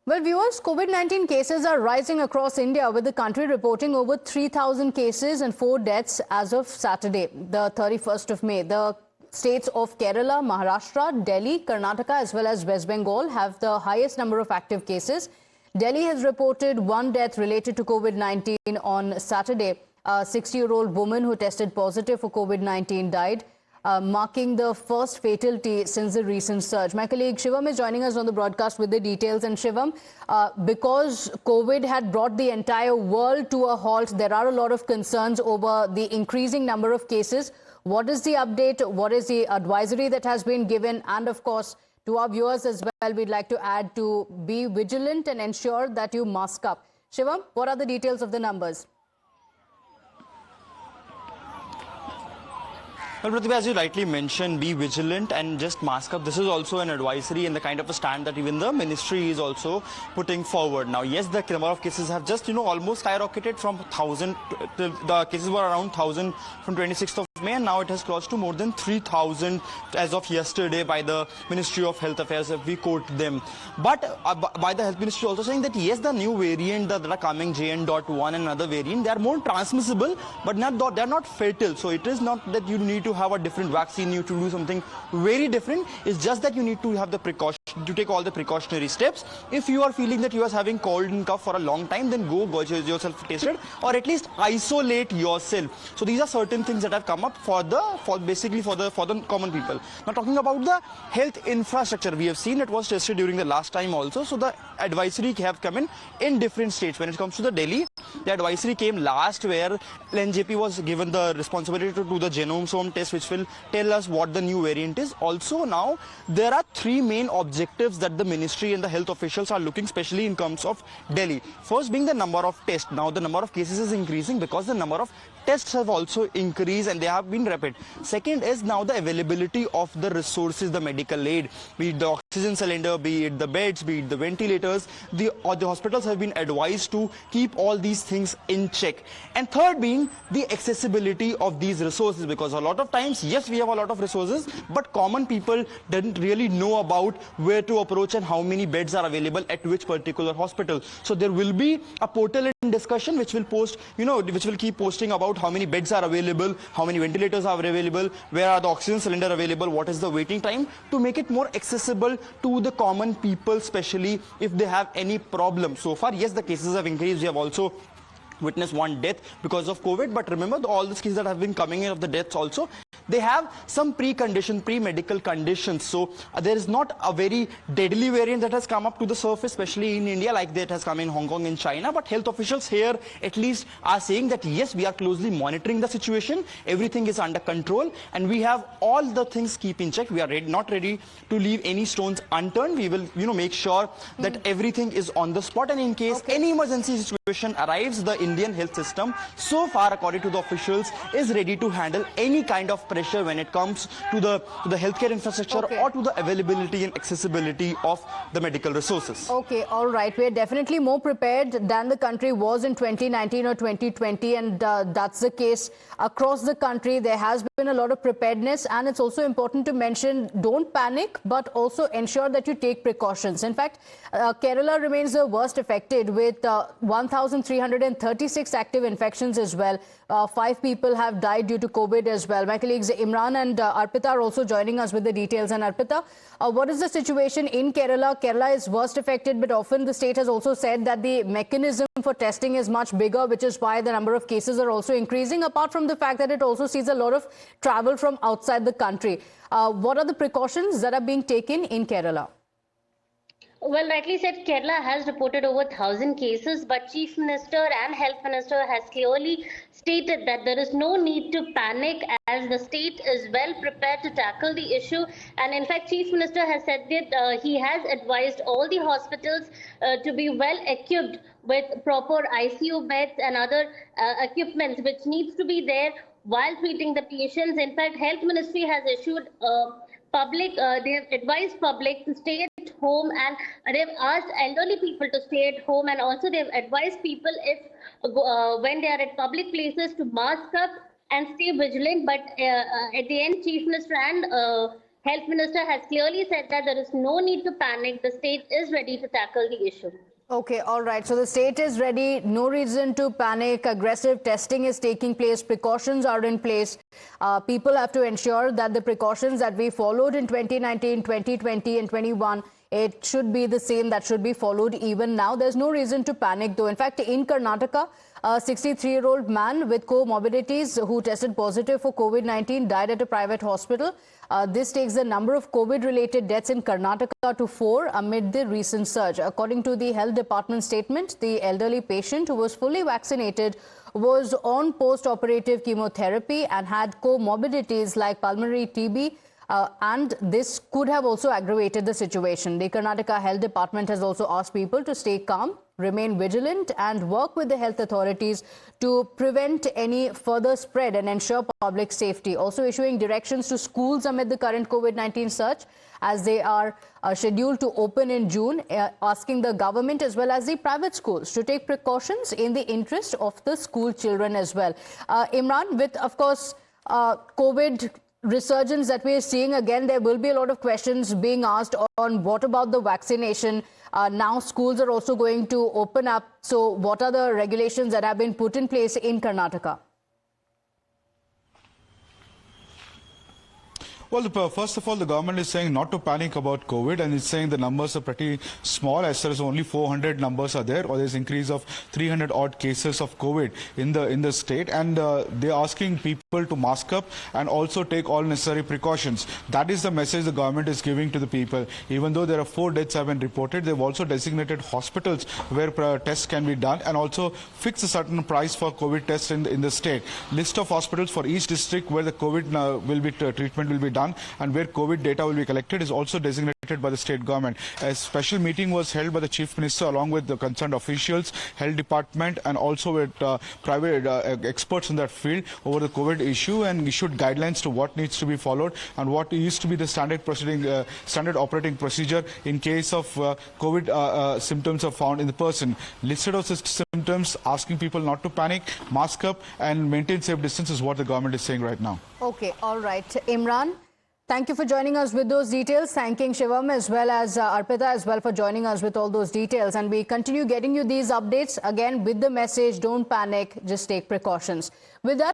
Well, viewers, COVID-19 cases are rising across India, with the country reporting over 3,000 cases and 4 deaths as of Saturday, the 31st of May. The states of Kerala, Maharashtra, Delhi, Karnataka as well as West Bengal have the highest number of active cases. Delhi has reported 1 death related to COVID-19 on Saturday. A 60-year-old woman who tested positive for COVID-19 died, marking the first fatality since the recent surge. My colleague Shivam is joining us on the broadcast with the details. And Shivam, because COVID had brought the entire world to a halt, there are a lot of concerns over the increasing number of cases. What is the update? What is the advisory that has been given? And of course, to our viewers as well, we'd like to add to be vigilant and ensure that you mask up. Shivam, what are the details of the numbers? Well, Pratibha, as you rightly mentioned, be vigilant and just mask up. This is also an advisory and the kind of a stand that even the ministry is also putting forward. Now, yes, the number of cases have just, almost skyrocketed from 1,000. The cases were around 1,000 from 26th of May, and now it has crossed to more than 3,000 as of yesterday by the Ministry of Health Affairs, if we quote them. But by the Health Ministry also saying that yes, the new variant that are coming, JN.1 and another variant, they are more transmissible, but they are not fatal. So it is not that you need to have a different vaccine, you need to do something very different. It's just that you need to have the precaution, to take all the precautionary steps. If you are feeling that you are having cold and cough for a long time, then go get yourself tested, or at least isolate yourself. So these are certain things that have come up for the common people. Now, talking about the health infrastructure, we have seen it was tested during the last time also. So the advisory have come in different states. When it comes to the Delhi, the advisory came last, where NJP was given the responsibility to do the genome test, which will tell us what the new variant is. Also, now there are 3 main objectives that the ministry and the health officials are looking, especially in terms of Delhi. First being the number of tests. Now the number of cases is increasing because the number of tests have also increased and they have been rapid. Second is now the availability of the resources, the medical aid, be it the oxygen cylinder, be it the beds, be it the ventilators. The hospitals have been advised to keep all these things in check. And third being the accessibility of these resources, because a lot of times, yes, we have a lot of resources, but common people didn't really know about where to approach and how many beds are available at which particular hospital. So there will be a portal in discussion which will post, which will keep posting about how many beds are available, how many ventilators are available, where are the oxygen cylinder available, what is the waiting time, to make it more accessible to the common people, especially if they have any problem. So far, yes, the cases have increased. We have also witnessed 1 death because of COVID, but remember, all these cases that have been coming in of the deaths also, they have some pre-medical conditions. So there is not a very deadly variant that has come up to the surface, especially in India, like that has come in Hong Kong and China. But health officials here at least are saying that yes, we are closely monitoring the situation. Everything is under control and we have all the things keep in check. We are not ready to leave any stones unturned. We will, make sure that everything is on the spot. And in case any emergency situation arrives, the Indian health system, so far, according to the officials, is ready to handle any kind of pressure when it comes to the healthcare infrastructure or to the availability and accessibility of the medical resources. Okay, all right. We're definitely more prepared than the country was in 2019 or 2020, and that's the case across the country. There has been a lot of preparedness, and it's also important to mention, don't panic, but also ensure that you take precautions. In fact, Kerala remains the worst affected with 1,336 active infections as well. 5 people have died due to COVID as well. My colleagues Imran and Arpita are also joining us with the details. And Arpita, what is the situation in Kerala? Kerala is worst affected, but often the state has also said that the mechanism for testing is much bigger, which is why the number of cases are also increasing, apart from the fact that it also sees a lot of travel from outside the country. What are the precautions that are being taken in Kerala? Well, rightly said, Kerala has reported over 1,000 cases, but Chief Minister and Health Minister has clearly stated that there is no need to panic as the state is well prepared to tackle the issue. And in fact, Chief Minister has said that he has advised all the hospitals to be well equipped with proper ICU beds and other equipment which needs to be there while treating the patients. In fact, Health Ministry has issued they have advised public to stay at home, and they've asked elderly people to stay at home, and also they've advised people when they are at public places to mask up and stay vigilant. But at the end, Chief Minister and Health Minister has clearly said that there is no need to panic. The state is ready to tackle the issue. Okay, all right. So the state is ready. No reason to panic. Aggressive testing is taking place. Precautions are in place. People have to ensure that the precautions that we followed in 2019, 2020 and 21, it should be the same that should be followed even now. There's no reason to panic though. In fact, in Karnataka, a 63-year-old man with comorbidities who tested positive for COVID-19 died at a private hospital. This takes the number of COVID-related deaths in Karnataka to 4 amid the recent surge. According to the health department statement, the elderly patient who was fully vaccinated was on post-operative chemotherapy and had comorbidities like pulmonary TB. And this could have also aggravated the situation. The Karnataka Health Department has also asked people to stay calm, remain vigilant and work with the health authorities to prevent any further spread and ensure public safety. Also issuing directions to schools amid the current COVID-19 surge as they are scheduled to open in June, asking the government as well as the private schools to take precautions in the interest of the school children as well. Imran, with of course COVID resurgence that we are seeing again, there will be a lot of questions being asked on what about the vaccination. Now schools are also going to open up. So what are the regulations that have been put in place in Karnataka? Well, first of all, the government is saying not to panic about COVID, and it's saying the numbers are pretty small, as there is only 400 numbers are there, or there's increase of 300 odd cases of COVID in the state, and they're asking people to mask up and also take all necessary precautions. That is the message the government is giving to the people. Even though there are 4 deaths have been reported, they've also designated hospitals where tests can be done, and also fix a certain price for COVID tests in the state. List of hospitals for each district where the COVID treatment will be done, and where COVID data will be collected is also designated by the state government. A special meeting was held by the Chief Minister along with the concerned officials, health department, and also with private experts in that field over the COVID issue, and issued guidelines to what needs to be followed and what used to be the standard operating procedure in case of COVID symptoms are found in the person. Listed of such symptoms, asking people not to panic, mask up and maintain safe distance is what the government is saying right now. Okay, all right. Imran, thank you for joining us with those details. Thanking Shivam as well as Arpita as well for joining us with all those details. And we continue getting you these updates again with the message, don't panic, just take precautions. With that,